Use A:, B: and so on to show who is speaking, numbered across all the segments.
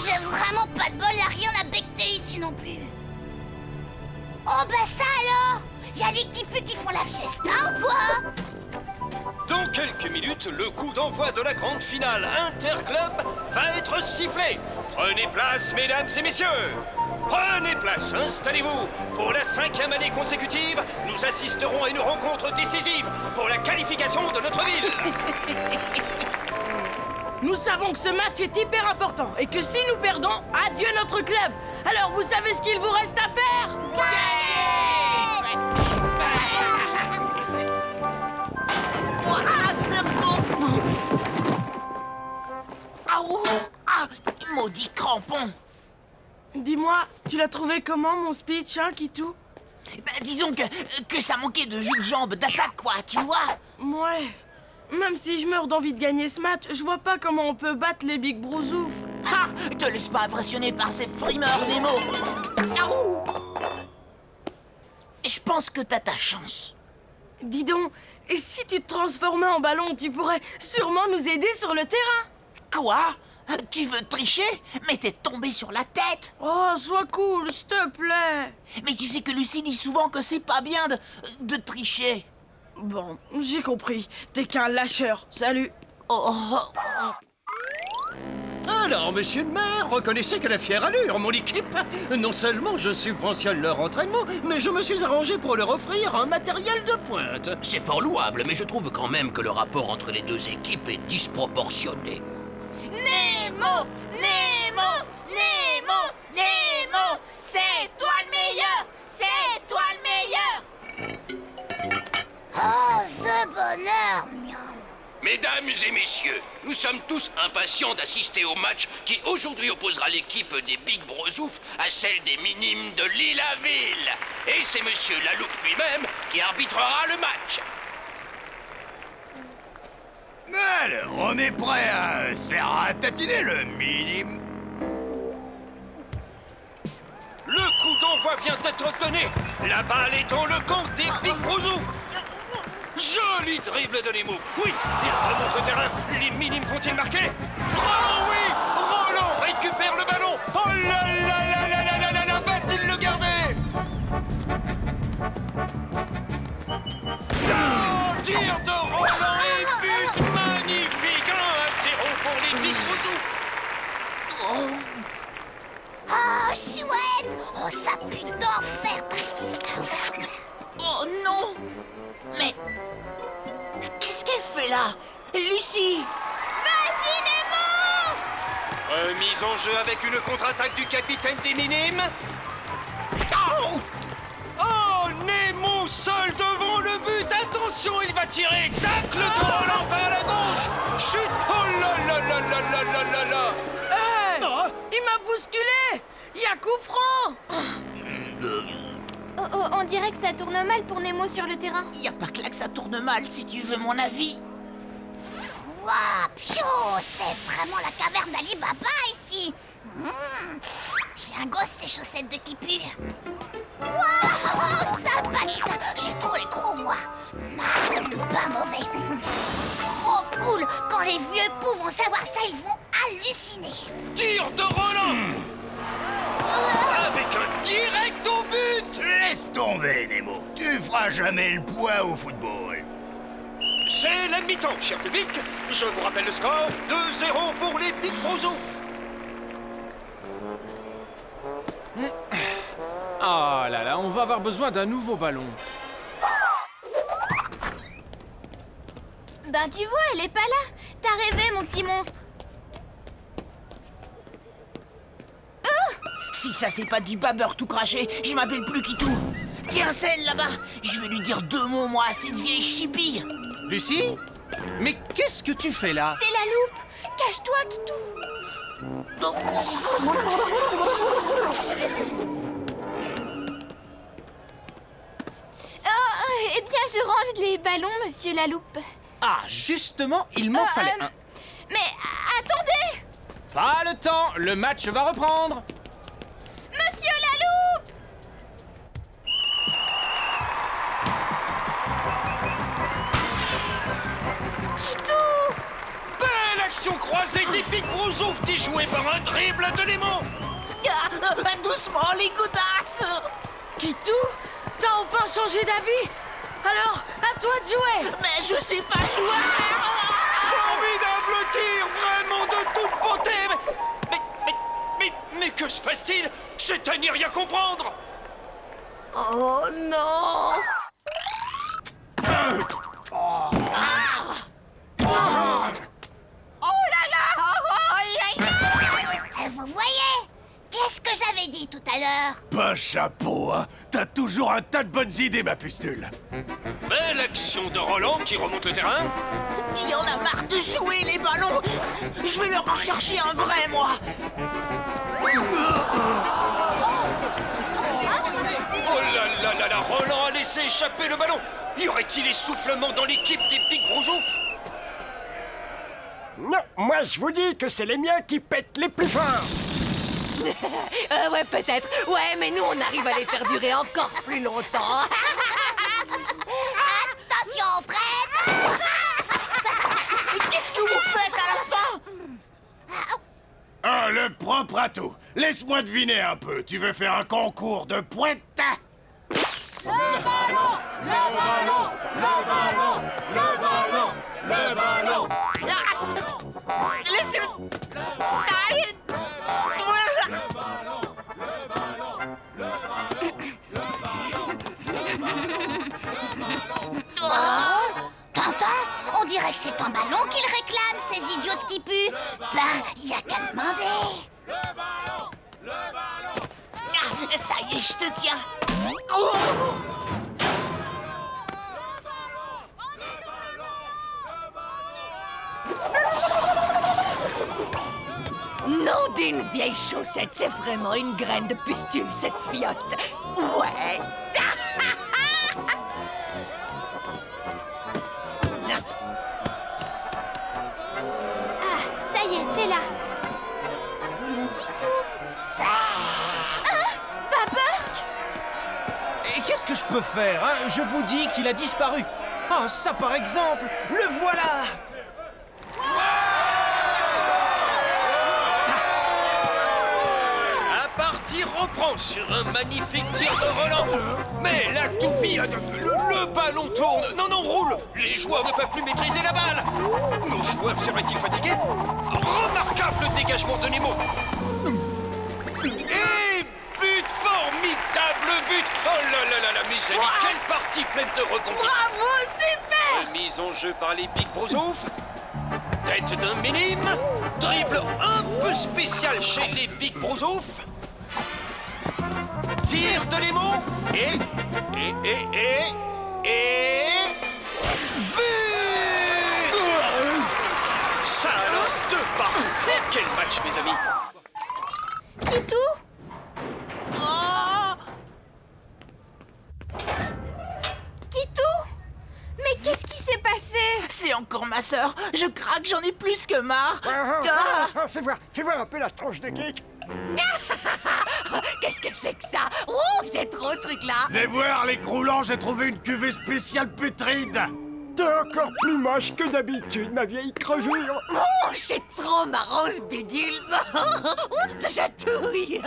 A: J'ai vraiment pas de bol, y'a rien à becter ici non plus. Oh bah ça alors! Y'a l'équipe qui font la fiesta ou quoi?
B: Dans quelques minutes, le coup d'envoi de la grande finale Interclub va être sifflé. Prenez place, mesdames et messieurs. Prenez place, installez-vous. Pour la 5e année consécutive, nous assisterons à une rencontre décisive pour la qualification de notre ville.
C: Nous savons que ce match est hyper important et que si nous perdons, adieu notre club. Alors vous savez ce qu'il vous reste à faire?
D: Ah, maudit crampon!
C: Dis-moi, tu l'as trouvé comment mon speech, hein, Kitou?
D: Ben, disons que ça manquait de jus de jambes, d'attaque, quoi, tu vois?
C: Ouais. Même si je meurs d'envie de gagner ce match, je vois pas comment on peut battre les Big Brousouf.
D: Ah, te laisse pas impressionner par ces frimeurs, Nemo! Aouh! Je pense que t'as ta chance.
C: Dis donc, et si tu te transformais en ballon, tu pourrais sûrement nous aider sur le terrain.
D: Quoi? Tu veux tricher? Mais t'es tombé sur la tête!
C: Oh, sois cool, s'il te plaît.
D: Mais tu sais que Lucie dit souvent que c'est pas bien de tricher.
C: Bon, j'ai compris. T'es qu'un lâcheur. Salut.
D: Oh, oh, oh.
E: Alors, monsieur le maire, reconnaissez qu'elle a fière allure, mon équipe. Non seulement je subventionne leur entraînement, mais je me suis arrangé pour leur offrir un matériel de pointe.
F: C'est fort louable, mais je trouve quand même que le rapport entre les deux équipes est disproportionné.
A: Nemo! Nemo! Nemo! Nemo! C'est toi le meilleur! C'est toi le meilleur! Oh, ce bonheur! Miam.
F: Mesdames et messieurs, nous sommes tous impatients d'assister au match qui aujourd'hui opposera l'équipe des Big Brousouf à celle des Minimes de Lille-à-Ville. Et c'est monsieur Laloup lui-même qui arbitrera le match.
G: Alors, on est prêt à se faire tatiner le minime.
B: Le coup d'envoi vient d'être donné. La balle est dans le camp des Big Brousouf. Joli dribble de Nemo. Oui, il remonte le terrain. Les minimes vont-ils marquer? Roland, oui! Roland récupère le ballon. Oh là là là là là là là là, va-t-il le garder? Non! Tir de Roland et but magnifique. 1-0 pour les Big Brousouf.
A: Oh, chouette! Oh, ça pue d'enfer par-ci!
D: Oh non! Mais qu'est-ce qu'elle fait là? Lucie!
A: Vas-y, Nemo!
B: Remise en jeu avec une contre-attaque du capitaine des Minimes.
D: Oh!
B: Oh, Nemo seul devant le but. Attention, il va tirer. Tacle de Roland par la gauche. Chute. Oh là là là là là là là là.
C: Hey, il m'a bousculé. Il y a coup franc.
H: Oh, oh, on dirait que ça tourne mal pour Nemo sur le terrain.
D: Y a pas que là que ça tourne mal, si tu veux mon avis.
A: Waouh, Pio, c'est vraiment la caverne d'Ali Baba ici. J'ai un gosse ces chaussettes de qui pue. Waouh, sympathique ça. J'ai trop les crocs, moi. Pas mauvais. Trop cool. Quand les vieux poux vont savoir ça, ils vont halluciner.
B: Tir de Roland. Avec un direct au but.
G: Laisse tomber, Nemo. Tu feras jamais le poids au football.
B: C'est la mi-temps, cher public. Je vous rappelle le score, 2-0 pour les Big Brousouf.
I: Ah là là, on va avoir besoin d'un nouveau ballon.
H: Ben tu vois, elle est pas là. T'as rêvé, mon petit monstre.
D: Si ça c'est pas du babeur tout craché, je m'appelle plus Kitou. Tiens, celle là-bas. Je vais lui dire 2 mots, moi, à cette vieille chipie.
I: Lucie? Mais qu'est-ce que tu fais là?
H: C'est la loupe. Cache-toi, Kitou. Eh bien, je range les ballons, monsieur la loupe.
I: Ah, justement, il m'en fallait un.
H: Mais attendez!
I: Pas le temps, le match va reprendre.
H: Monsieur la loupe! Kitou!
B: Belle action croisée des Big Brozouf déjouée par un dribble de Nemo.
D: Doucement, les godasses.
C: Kitou, t'as enfin changé d'avis? Alors, à toi de jouer!
D: Mais je sais pas jouer.
B: Formidable tir, vraiment de toute beauté. Mais que se passe-t-il? C'est à n'y rien comprendre.
C: Oh non!
A: Vous voyez? Qu'est-ce que j'avais dit tout à l'heure?
G: Pas chapeau, hein. T'as toujours un tas de bonnes idées, ma pustule.
B: Belle action de Roland qui remonte le terrain.
D: Il y en a marre de jouer, les ballons. Je vais leur en chercher un vrai, moi.
B: Oh là là là là, Roland a laissé échapper le ballon. Y aurait-il essoufflement dans l'équipe des Big Brozouf?
E: Non, moi je vous dis que c'est les miens qui pètent les plus forts.
C: Ouais, peut-être. Ouais, mais nous, on arrive à les faire durer encore plus longtemps.
A: Attention, prête?
D: Qu'est-ce que vous faites à la fin?
G: Ah, le propre à tout. Laisse-moi deviner un peu. Tu veux faire un concours de pointe?
D: Laissez-moi.
A: Tintin, on dirait que c'est un ballon qu'ils réclament, ces idiots qui puent. Ben, y a qu'à demander.
D: Ah, ça y est, je te tiens. Oh.
C: Nom d'une vieille chaussette, c'est vraiment une graine de pustule, cette fiotte. Ouais.
H: Ah, ça y est, t'es là. Mon Kitou. Pas Burk?
I: Et qu'est-ce que je peux faire, hein? Je vous dis qu'il a disparu. Ah, ça par exemple, le voilà!
B: La partie reprend sur un magnifique tir de Roland. Mais la toupie, le ballon tourne. Non, non, roule. Les joueurs ne peuvent plus maîtriser la balle. Nos joueurs seraient-ils fatigués? Remarquable dégagement de Nemo. Et but, formidable but. Oh là là là là, mes amis, quelle partie pleine de rebondissements.
C: Bravo, super!
B: Mise en jeu par les Big Brozouf. Tête d'un minime. Dribble un peu spécial chez les Big Brozouf. Tir de Nemo. Et... But! Ça alors, 2 partout. Quel match, mes amis.
H: Kitou?
D: Oh.
H: Kitou? Mais qu'est-ce qui s'est passé?
D: C'est encore ma sœur. Je craque, j'en ai plus que marre. Ah.
E: Fais voir un peu la tronche de geek.
C: Qu'est-ce que c'est que ça? Oh, c'est trop ce truc-là!
G: Les voir, les croulants, j'ai trouvé une cuvée spéciale putride.
E: T'es encore plus moche que d'habitude, ma vieille crevure.
C: Oh, c'est trop marrant ce bidule! Ça chatouille!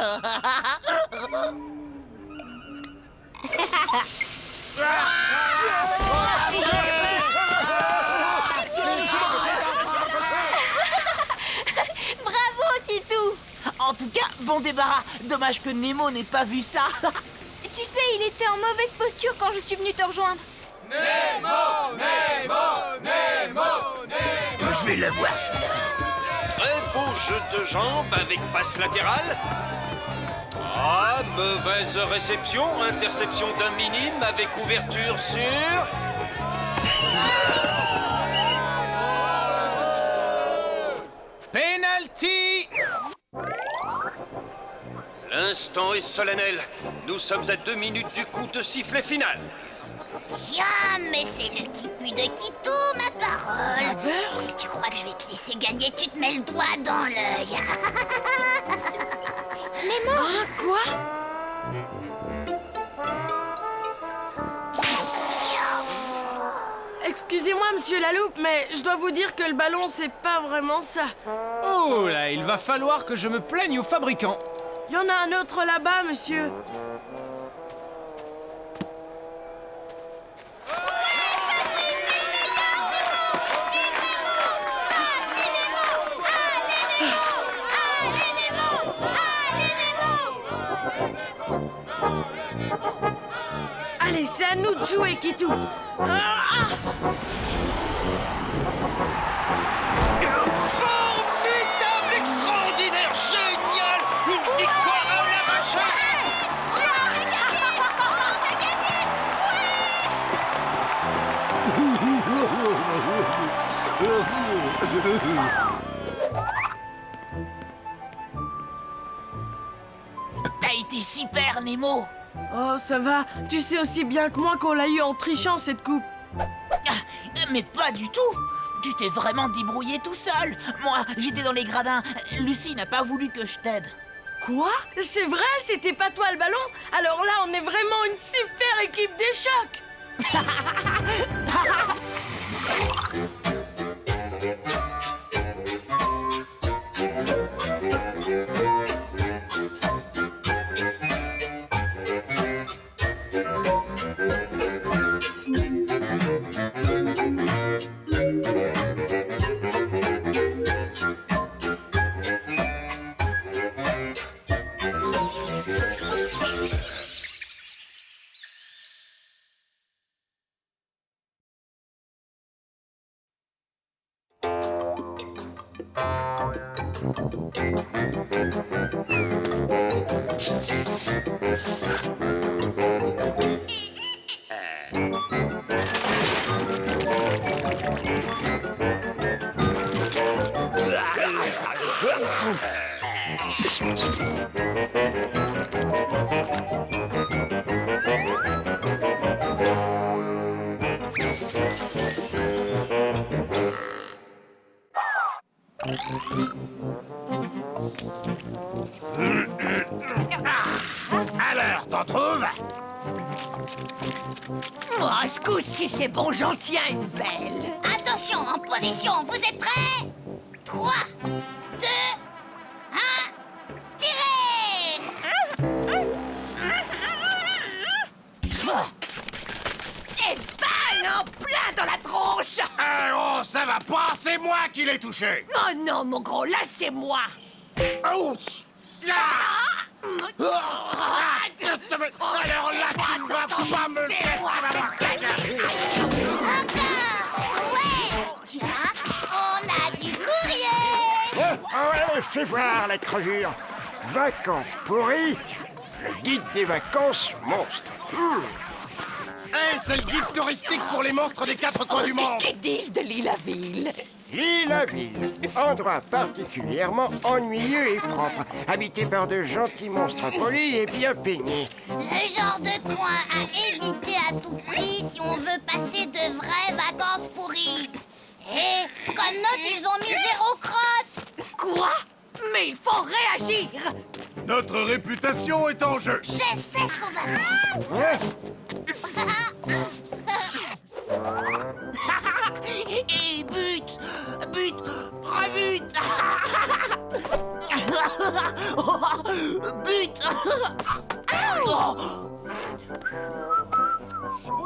H: Bravo, Kitou!
D: En tout cas, bon débarras. Dommage que Nemo n'ait pas vu ça.
H: Tu sais, il était en mauvaise posture quand je suis venue te rejoindre.
G: Je vais la voir, celui-là.
B: Très beau jeu de jambes avec passe latérale. Ah, mauvaise réception, interception d'un minime avec ouverture sur...
I: Penalty!
B: L'instant est solennel. Nous sommes à 2 minutes du coup de sifflet final.
A: Tiens, mais c'est le Kipu de Kitou, ma parole. Si tu crois que je vais te laisser gagner, tu te mets le doigt dans l'œil.
C: Nemo! Hein, quoi? Excusez-moi, monsieur la loupe, mais je dois vous dire que le ballon, c'est pas vraiment ça.
I: Oh là, il va falloir que je me plaigne au fabricant.
C: Il y en a un autre là-bas, monsieur. Allez, c'est à nous de jouer, Kitou.
B: Formidable, extraordinaire, génial! Une victoire à l'arraché!
D: T'as été super, Nemo.
C: Oh, ça va. Tu sais aussi bien que moi qu'on l'a eu en trichant, cette coupe.
D: Mais pas du tout. Tu t'es vraiment débrouillé tout seul. Moi, j'étais dans les gradins. Lucie n'a pas voulu que je t'aide.
C: Quoi? C'est vrai? C'était pas toi le ballon? Alors là, on est vraiment une super équipe d'échecs.
G: Alors, t'en trouves?
A: Oh, ce coup-ci, c'est bon, j'en tiens une belle. Attention, en position, vous êtes prêts? 3, 2, 1, tirez! Et balle en plein dans la tronche!
G: Eh oh, ça va pas, c'est moi qui l'ai touché!
A: Oh non, mon gros, là, c'est moi!
G: Ouch! Alors là, tu ne vas pas me le faire, tu vas voir ça!
A: Encore! Ouais! Tiens, on a du courrier!
J: Ouais, fais voir la crevure. Vacances pourries, le guide des vacances monstres.
G: Eh, c'est le guide touristique pour les monstres des 4 coins du monde!
A: Qu'est-ce qu'ils disent de l'île-à-ville?
J: L'île-à-ville, endroit particulièrement ennuyeux et propre, habité par de gentils monstres polis et bien peignés.
A: Le genre de coin à éviter à tout prix si on veut passer de vraies vacances pourries. Et comme note, ils ont mis 0 crotte. Quoi? Mais il faut réagir.
G: Notre réputation est en jeu!
A: Je sais ce qu'on va faire.
D: Et but, rebute. But.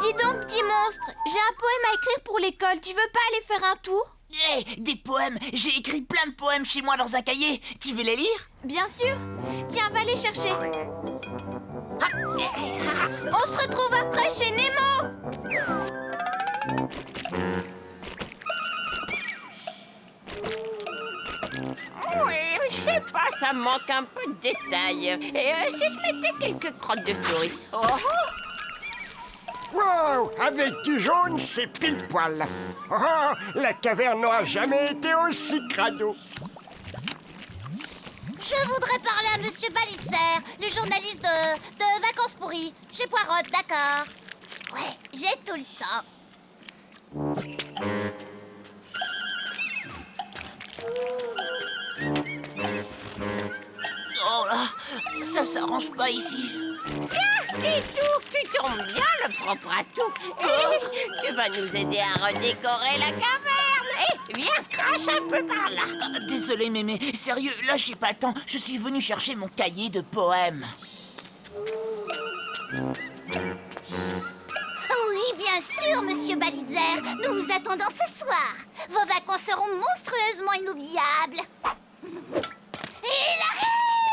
H: Dis donc, petit monstre, j'ai un poème à écrire pour l'école. Tu veux pas aller faire un tour?
D: Eh, des poèmes. J'ai écrit plein de poèmes chez moi dans un cahier. Tu veux les lire?
H: Bien sûr. Tiens, va les chercher. On se retrouve après chez Nemo.
A: Oui, je sais pas
K: ça me manque un peu de détails. Et si je mettais quelques crottes de souris? Oh,
J: Wow, avec du jaune, c'est pile poil. Oh, la caverne n'aura jamais été aussi crado.
A: Je voudrais parler à Monsieur Balitzer, le journaliste de Vacances pourries. Chez Poirot, d'accord. Ouais, j'ai tout le temps.
D: Oh là, ça s'arrange pas ici.
K: Pitou, tu tombes bien le propre à tout. Tu vas nous aider à redécorer la caverne. Viens, crache un peu par là.
D: Désolé, mémé. Sérieux, là, j'ai pas le temps. Je suis venu chercher mon cahier de poèmes.
A: Oui, bien sûr, Monsieur Balitzer. Nous vous attendons ce soir. Vos vacances seront monstrueusement inoubliables. Et il arrive!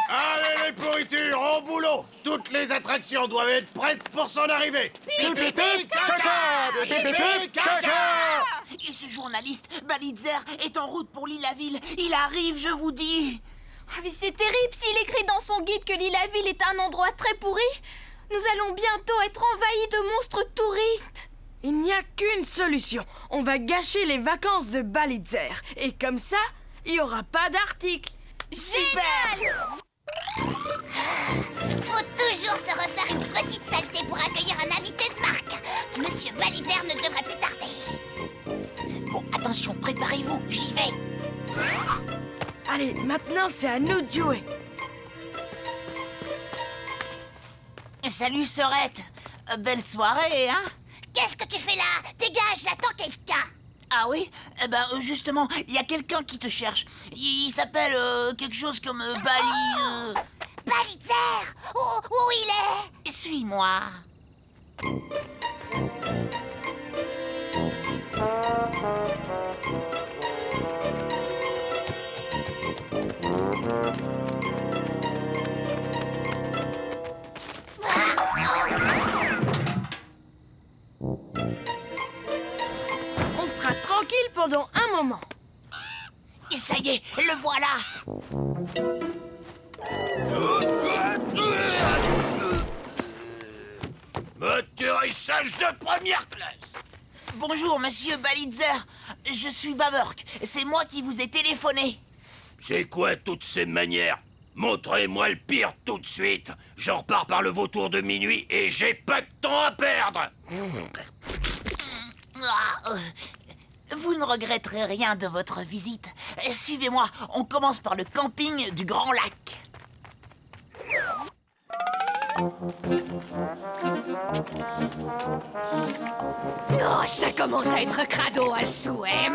G: Allez les pourritures, au boulot! Toutes les attractions doivent être prêtes pour son arrivée!
J: Pipi, caca! Pipi, caca!
D: Et ce journaliste, Balitzer, est en route pour l'île-à-Ville. Il arrive, je vous dis.
H: Ah, mais c'est terrible s'il écrit dans son guide que l'île-à-Ville est un endroit très pourri. Nous allons bientôt être envahis de monstres touristes.
C: Il n'y a qu'une solution. On va gâcher les vacances de Balitzer. Et comme ça, il n'y aura pas d'article.
D: Super!
A: Faut toujours se refaire une petite saleté pour accueillir un invité de marque. Monsieur Balitzer ne devrait plus tarder.
D: Bon, attention, préparez-vous, j'y vais.
C: Allez, maintenant c'est à nous de jouer.
D: Salut, Sorette. Belle soirée, hein?
A: Qu'est-ce que tu fais là? Dégage, j'attends quelqu'un.
D: Ah oui? Eh ben, justement, il y a quelqu'un qui te cherche. Il s'appelle quelque chose comme
A: Balitzer! Où il est?
D: Suis-moi.
C: On sera tranquille pendant un moment.
D: Et ça y est, le voilà.
G: Atterrissage de première classe!
D: Bonjour, monsieur Balitzer. Je suis Baburk. C'est moi qui vous ai téléphoné.
F: C'est quoi toutes ces manières? Montrez-moi le pire tout de suite. Je repars par le vautour de minuit et j'ai pas de temps à perdre.
D: Vous ne regretterez rien de votre visite. Suivez-moi, on commence par le camping du Grand Lac.
K: Oh, ça commence à être crado à souhait.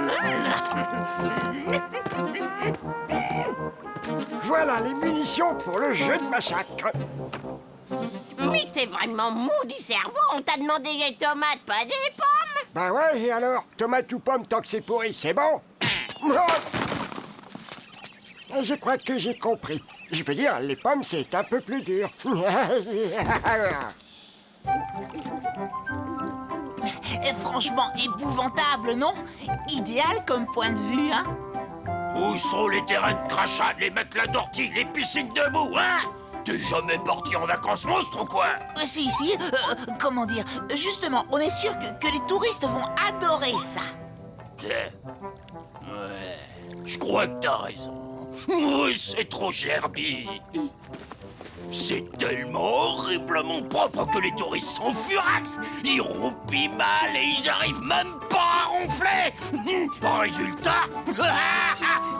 J: Voilà les munitions pour le jeu de massacre.
K: Mais t'es vraiment mou du cerveau. On t'a demandé des tomates, pas des pommes.
J: Bah ouais, et alors? Tomate ou pomme, tant que c'est pourri, c'est bon? Et je crois que j'ai compris. Je veux dire, les pommes, c'est un peu plus dur.
D: Et franchement, épouvantable, non? Idéal comme point de vue, hein?
F: Où sont les terrains de crachat, les matelas d'ortie, les piscines debout, hein? T'es jamais parti en vacances monstres ou quoi?
D: Si, comment dire? Justement, on est sûr que les touristes vont adorer ça.
F: Ouais, je crois que t'as raison. Oui, c'est trop gerbi. C'est tellement horriblement propre que les touristes sont furax. Ils roupillent mal et ils arrivent même pas à ronfler. Résultat,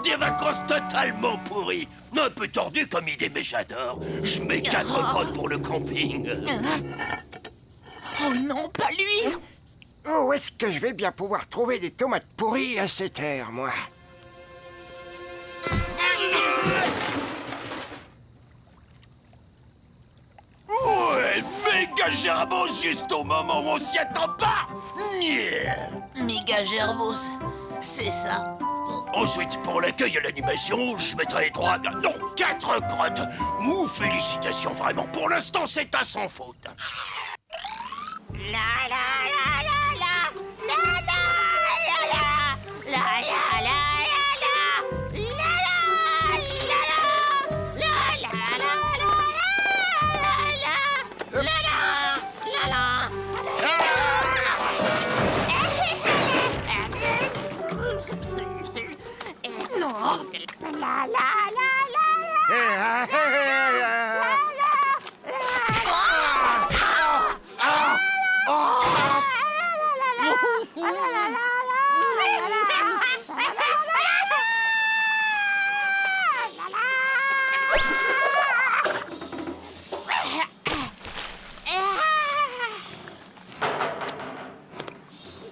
F: des vacances totalement pourries. Un peu tordu comme idée, mais j'adore. Je mets 4 crottes pour le camping.
D: Oh non, pas lui!
J: Où est-ce que je vais bien pouvoir trouver des tomates pourries à cette heure, moi?
F: Ouais, méga gerbos juste au moment où on s'y attend pas.
D: Méga Gervos, c'est ça.
F: Ensuite, pour l'accueil et l'animation, je mettrai 3, non, 4 crottes. Félicitations, vraiment. Pour l'instant, c'est à sans faute.
K: La la la la la la la la la la la la la la la la la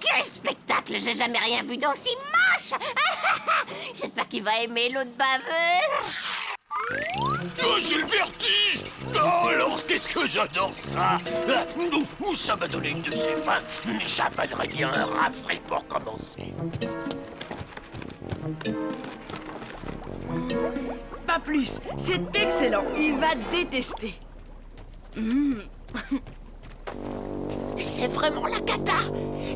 K: Quel spectacle! J'ai jamais rien vu d'aussi moche! J'espère qu'il va aimer l'eau de baveux.
B: Oh, j'ai le vertige! Oh, alors, qu'est-ce que j'adore ça! Nous, ça m'a donné une de ces fins. J'avalerais bien un rafraîchi pour commencer.
C: Pas plus. C'est excellent. Il va détester.
D: C'est vraiment la cata.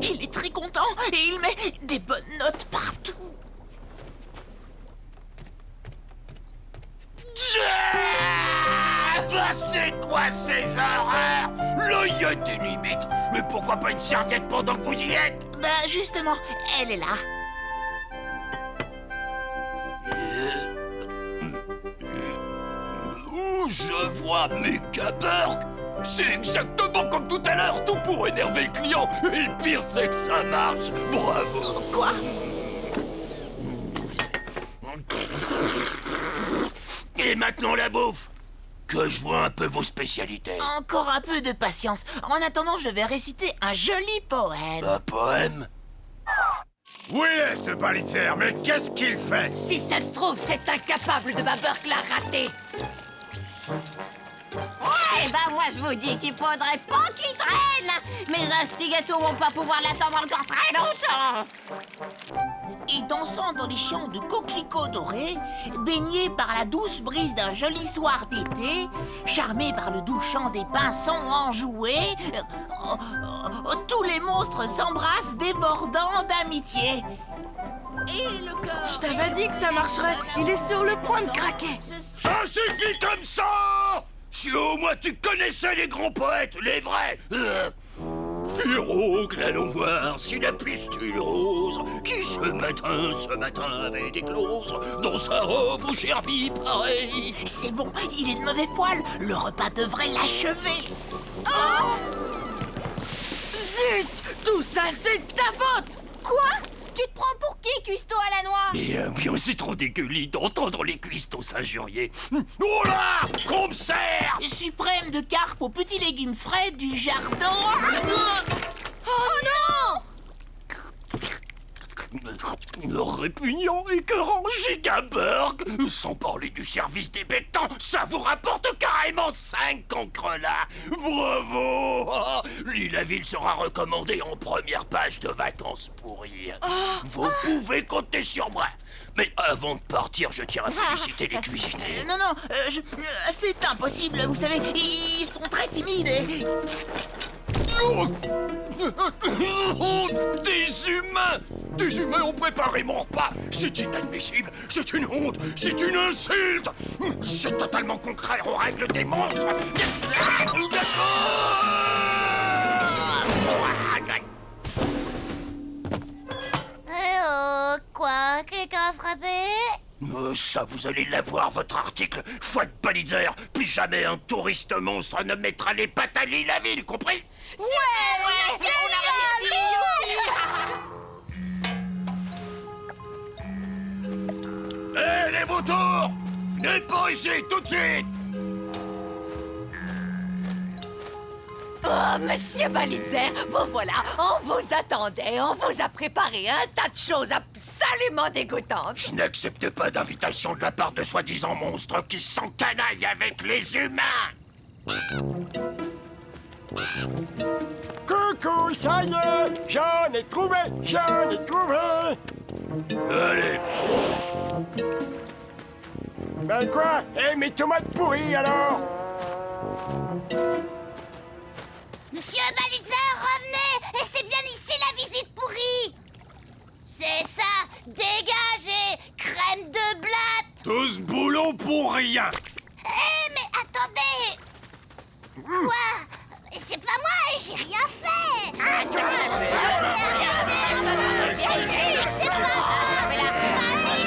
D: Il est très content et il met des bonnes notes partout.
B: C'est quoi ces horreurs? Là, il y a des limites. Mais pourquoi pas une serviette pendant que vous y êtes?
D: Ben justement, elle est là.
B: Oh, je vois Megaburg. C'est exactement comme tout à l'heure, tout pour énerver le client. Et le pire, c'est que ça marche. Bravo.
D: Quoi?
B: Et maintenant la bouffe. Que je vois un peu vos spécialités.
D: Encore un peu de patience. En attendant, je vais réciter un joli poème.
B: Un poème?
G: Où il est, ce Balitzer? Mais qu'est-ce qu'il fait?
K: Si ça se trouve, cet incapable de Baburk l'a raté. Eh ben moi je vous dis qu'il faudrait pas qu'il traîne. Mes instigators vont pas pouvoir l'attendre encore très longtemps.
D: Et dansant dans les champs de coquelicots dorés, baigné par la douce brise d'un joli soir d'été, charmé par le doux chant des pinsons enjoués, tous les monstres s'embrassent débordant d'amitié. Et le corps...
C: Je t'avais dit que ça marcherait. Il est sur le point de craquer.
B: Ça suffit comme ça! Si au moins tu connaissais les grands poètes, les vrais! Furoncle, allons voir si la pustule rose qui ce matin avait éclose dans sa robe aux gerbilles pareilles.
D: C'est bon, il est de mauvais poil. Le repas devrait l'achever.
C: Oh! Zut! Tout ça, c'est de ta faute!
H: Quoi? Tu te prends pour qui, cuistot à la noix?
B: Bien, c'est trop dégueulis d'entendre les cuistots s'injurier. Oh là! Qu'on me sert!
D: Suprême de carpe aux petits légumes frais du jardin.
H: Oh non!
B: Répugnant, écœurant, gigaburg. Sans parler du service des bétants, ça vous rapporte carrément 5 cancrelats. Bravo! Lille-la-Ville sera recommandée en première page de vacances pourries. Vous pouvez compter sur moi. Mais avant de partir, je tiens à féliciter les cuisiniers.
D: Non, c'est impossible, vous savez, ils sont très timides et...
B: Des humains! Des humains ont préparé mon repas! C'est inadmissible! C'est une honte! C'est une insulte! C'est totalement contraire aux règles des monstres!
A: Oh, quoi? Quelqu'un a frappé?
B: Ça, vous allez l'avoir, votre article! Fouette Balitzer! Plus jamais un touriste monstre ne mettra les pattes à Lille-la-Ville, compris?
D: Ouais, on a réussi,
B: Hé, les vautours! Venez par ici, tout de suite!
K: Oh, monsieur Balitzer, vous voilà, on vous attendait, on vous a préparé un tas de choses absolument dégoûtantes.
B: Je n'accepte pas d'invitation de la part de soi-disant monstres qui s'encanaillent avec les humains!
J: Coucou, ça y est, j'en ai trouvé.
B: Allez!
J: Ben quoi? Eh, mes tomates pourries alors?
A: Monsieur Balitzer, revenez! Et c'est bien ici la visite pourrie! C'est ça! Dégagez! Crème de blatte!
G: Tout ce boulot pour rien!
A: Mais attendez! Quoi? C'est pas moi et j'ai rien fait! C'est pas moi! Famille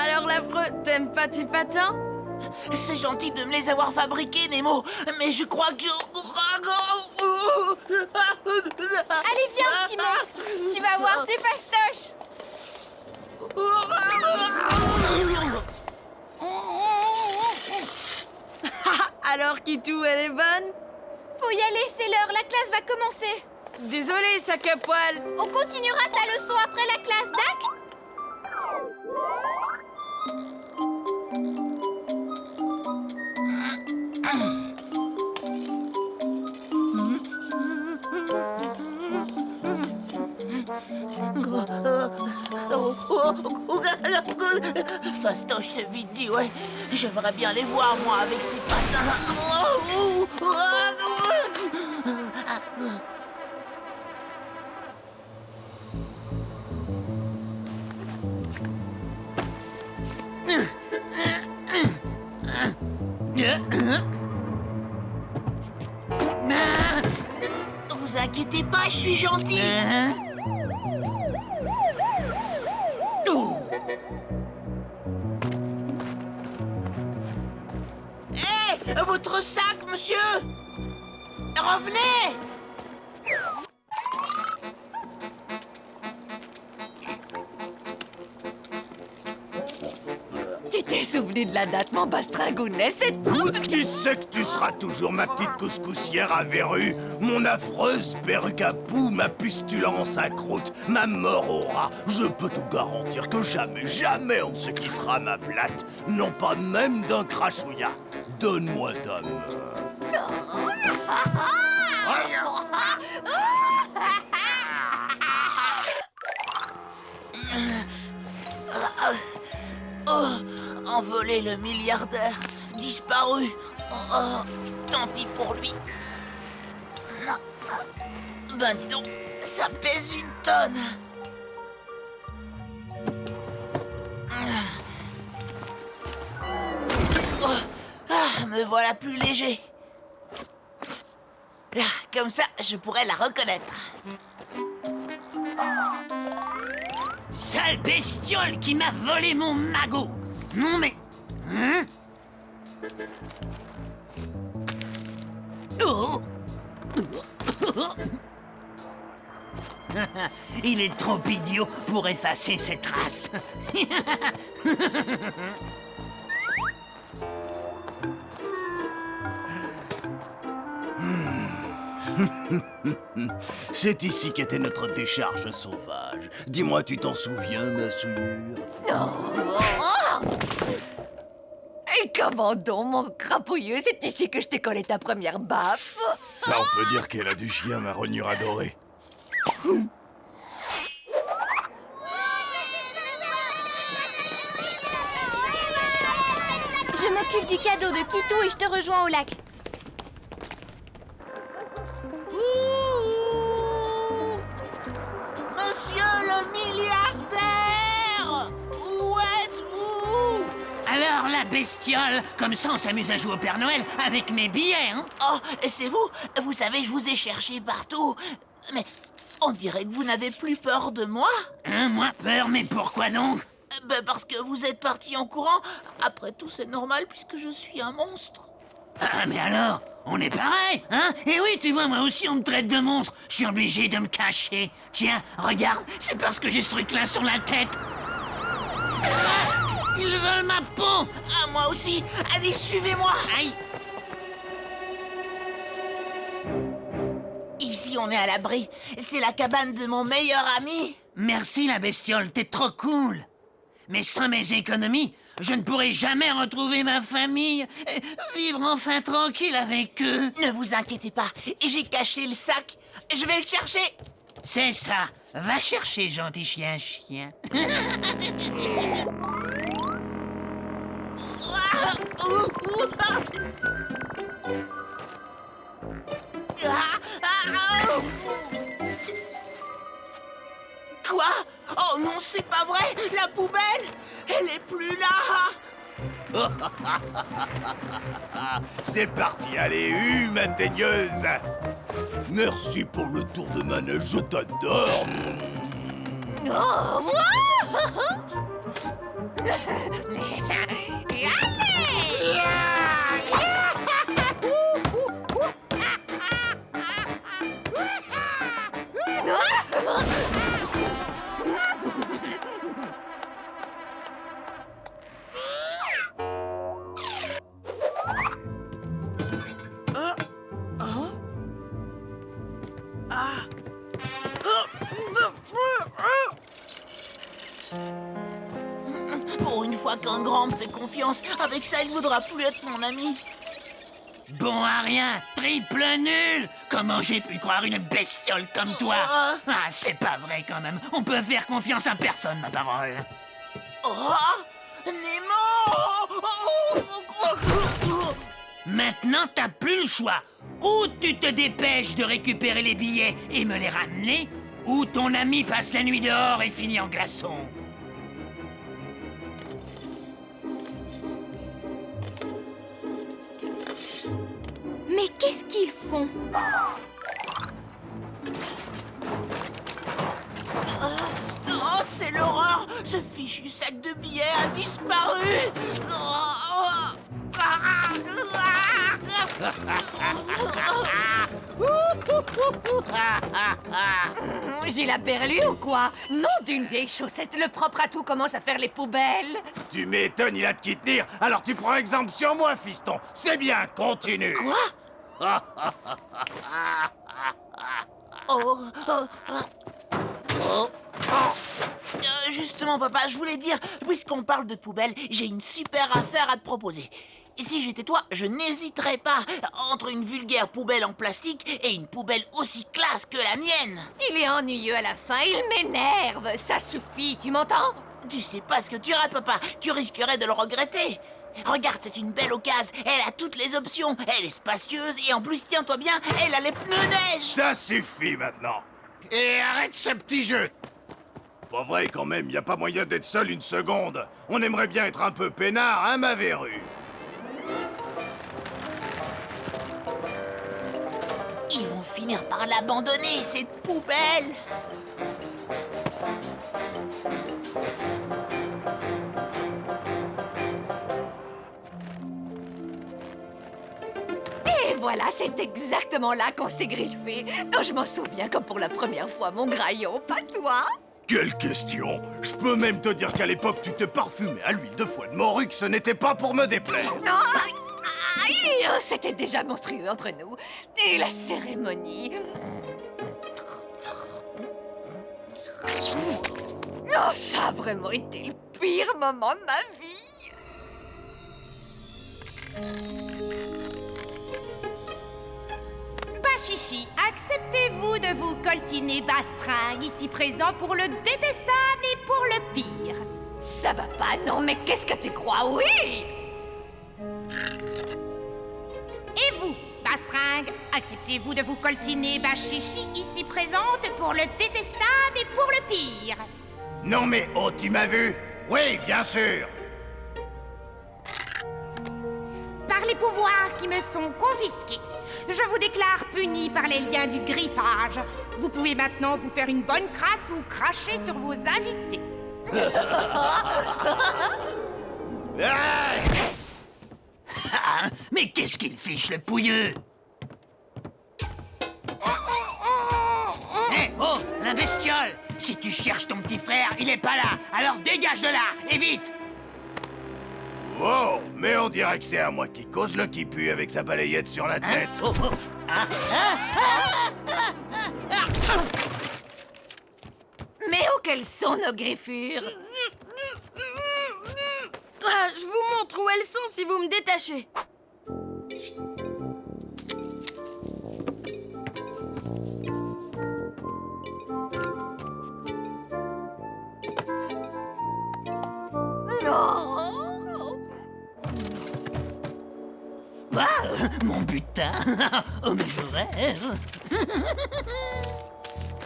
C: Alors l'affreux, t'aimes pas tes patins?
D: C'est gentil de me les avoir fabriqués, Nemo, mais je crois que
H: Allez, viens, petit monstre. Tu vas voir, c'est fastoche.
C: Alors Kitou, elle est bonne?
H: Faut y aller, c'est l'heure, la classe va commencer.
C: Désolé, sac à poil.
H: On continuera ta leçon après la classe, Dac?
D: Fastoche, c'est vite dit, ouais. J'aimerais bien les voir, moi, avec ces patins. Vous inquiétez pas, je suis gentil. Hé, votre sac, monsieur! Revenez!
K: Tu t'es souvenu de la date, mon bastringounet, c'est trop...
G: Tu sais que tu seras toujours ma petite couscoussière à verrues, mon affreuse perruque à poux, ma pustulence à croûte, ma mort au rat. Je peux te garantir que jamais, jamais on ne se quittera, ma blatte. Non pas même d'un crachouillat. Donne-moi ta main.
D: Oh, envolé le milliardaire, disparu. Oh, tant pis pour lui. Ben dis donc, ça pèse une tonne. Oh, me voilà plus léger. Là, comme ça, je pourrais la reconnaître.
L: Sale bestiole qui m'a volé mon magot! Non mais... Hein? Oh! Il est trop idiot pour effacer ses traces.
G: C'est ici qu'était notre décharge sauvage. Dis-moi, tu t'en souviens, ma souillure?
K: Et comment donc, mon crapouilleux, c'est ici que je t'ai collé ta première baffe.
G: Ça, on peut dire qu'elle a du chien, ma rognure adorée.
H: Je m'occupe du cadeau de Kitou et je te rejoins au lac.
D: Monsieur le milliardaire! Où êtes-vous?
L: Alors la bestiole, comme ça on s'amuse à jouer au Père Noël avec mes billets, hein?
D: Oh, c'est vous? Vous savez, je vous ai cherché partout. Mais on dirait que vous n'avez plus peur de moi.
L: Hein, moi peur, mais pourquoi donc?
D: Ben parce que vous êtes parti en courant. Après tout, c'est normal puisque je suis un monstre.
L: Ah, mais alors, on est pareil, hein? Et oui, tu vois, moi aussi on me traite de monstre. Je suis obligé de me cacher. Tiens, regarde, c'est parce que j'ai ce truc-là sur la tête. Ah, ils veulent ma peau.
D: Ah, moi aussi. Allez, suivez-moi.
L: Aïe.
D: Ici Ici, on est à l'abri. C'est la cabane de mon meilleur ami.
L: Merci la bestiole, t'es trop cool. Mais sans mes économies, je ne pourrai jamais retrouver ma famille, vivre enfin tranquille avec eux.
D: Ne vous inquiétez pas, j'ai caché le sac. Je vais le chercher.
L: C'est ça. Va chercher, gentil chien.
D: Quoi? Oh non, c'est pas vrai! La poubelle, elle est plus là!
G: C'est parti, allez, ma teigneuse. Merci pour le tour de manège, je t'adore.
K: Oh,
D: Pour une fois qu'un grand me fait confiance, avec ça, il voudra plus être mon ami.
L: Bon à rien, triple nul. Comment j'ai pu croire une bestiole comme toi? Ah, c'est pas vrai quand même. On peut faire confiance à personne, ma parole.
D: Oh, Nemo!
L: Maintenant, t'as plus le choix. Ou tu te dépêches de récupérer les billets et me les ramener, ou ton ami passe la nuit dehors et finit en glaçon.
H: Mais qu'est-ce qu'ils font?
D: Oh, c'est l'horreur! Ce fichu sac de billets a disparu!
K: J'ai la perlue ou quoi? Non d'une vieille chaussette, le propre à tout commence à faire les poubelles.
G: Tu m'étonnes, il a de qui tenir. Alors tu prends exemple sur moi, fiston. C'est bien, continue.
D: Quoi? Justement, papa, je voulais dire, puisqu'on parle de poubelle, j'ai une super affaire à te proposer. Si j'étais toi, je n'hésiterais pas entre une vulgaire poubelle en plastique et une poubelle aussi classe que la mienne.
K: Il est ennuyeux à la fin, il m'énerve. Ça suffit, tu m'entends?
D: Tu sais pas ce que tu rates, papa. Tu risquerais de le regretter. Regarde, c'est une belle occasion. Elle a toutes les options. Elle est spacieuse et en plus, tiens-toi bien, elle a les pneus neige.
G: Ça suffit maintenant. Et arrête ce petit jeu. Pas vrai quand même, y a pas moyen d'être seul une seconde. On aimerait bien être un peu peinard, hein, ma verrue?
D: Ils vont finir par l'abandonner, cette poubelle.
K: Et voilà, c'est exactement là qu'on s'est griffé. Oh, je m'en souviens comme pour la première fois, mon graillon, pas toi?
G: Quelle question! Je peux même te dire qu'à l'époque, tu te parfumais à l'huile de foie de morue, que ce n'était pas pour me déplaire.
K: Non! Aïe, oh, c'était déjà monstrueux entre nous. Et la cérémonie... Oh, ça a vraiment été le pire moment de ma vie.
M: Chichi, acceptez-vous de vous coltiner Bastringue, ici présent pour le détestable et pour le pire?
K: Ça va pas, non, mais qu'est-ce que tu crois? Oui!
M: Et vous, Bastringue, acceptez-vous de vous coltiner Chichi, ici présente pour le détestable et pour le pire?
G: Non mais, oh, tu m'as vu? Oui, bien sûr!
M: Par les pouvoirs qui me sont confisqués, je vous déclare puni par les liens du griffage. Vous pouvez maintenant vous faire une bonne crasse ou cracher sur vos invités.
L: Ah, mais qu'est-ce qu'il fiche, le pouilleux? Hé, oh, la bestiole! Si tu cherches ton petit frère, il est pas là. Alors dégage de là, et vite!
G: Oh, mais on dirait que c'est à moi qui cause le qui pue avec sa balayette sur la tête.
L: Hein? Oh, oh.
K: Mais où qu'elles sont, nos griffures?
C: Ah, je vous montre où elles sont si vous me détachez.
K: Non.
L: Ah, mon butin. Oh, mais je rêve.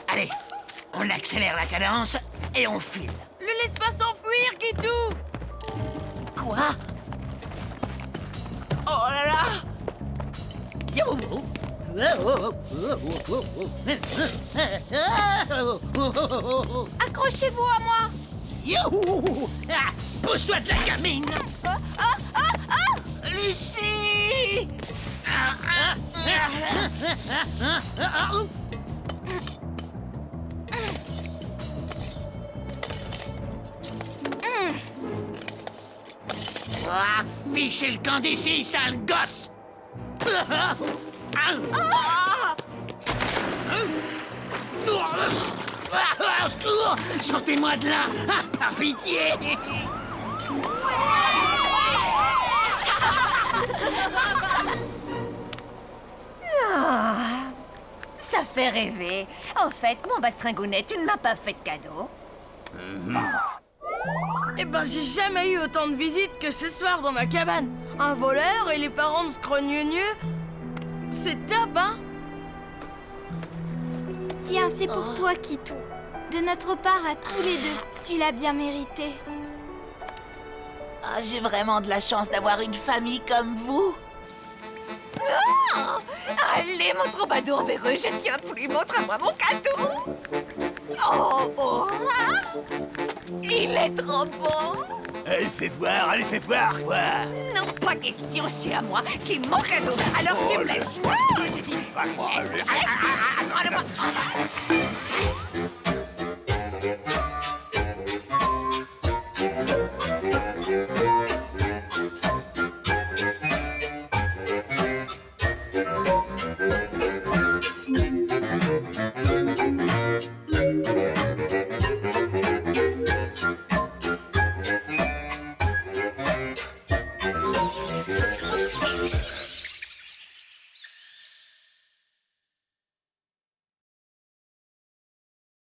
L: Allez, on accélère la cadence et on file.
C: Le laisse pas s'enfuir, Kitou.
D: Quoi? Oh là là!
H: Accrochez-vous à moi.
L: Youhou! Ah, pousse-toi de la gamine!
D: Lucie!
L: Ah, fichez le camp d'ici, sale gosse! Au secours! Sortez-moi de là! Ah, par pitié!
K: Ça fait rêver. Au fait, mon bastringounet, tu ne m'as pas fait de cadeau.
C: Eh ben, j'ai jamais eu autant de visites que ce soir dans ma cabane. Un voleur et les parents de Scrogneux. C'est top, hein?
H: Tiens, c'est pour toi, Kitou. De notre part à tous les deux, tu l'as bien mérité.
D: Ah, j'ai vraiment de la chance d'avoir une famille comme vous.
K: Oh, allez, mon troubadour véreux, je tiens plus. Montre-moi mon cadeau. Oh, il est trop beau.
G: Allez, fais voir, quoi.
K: Non, pas question, c'est à moi. C'est mon cadeau. Alors tu me laisses.
G: laisse-moi.
K: Je dis, laisse. Prends-le-moi.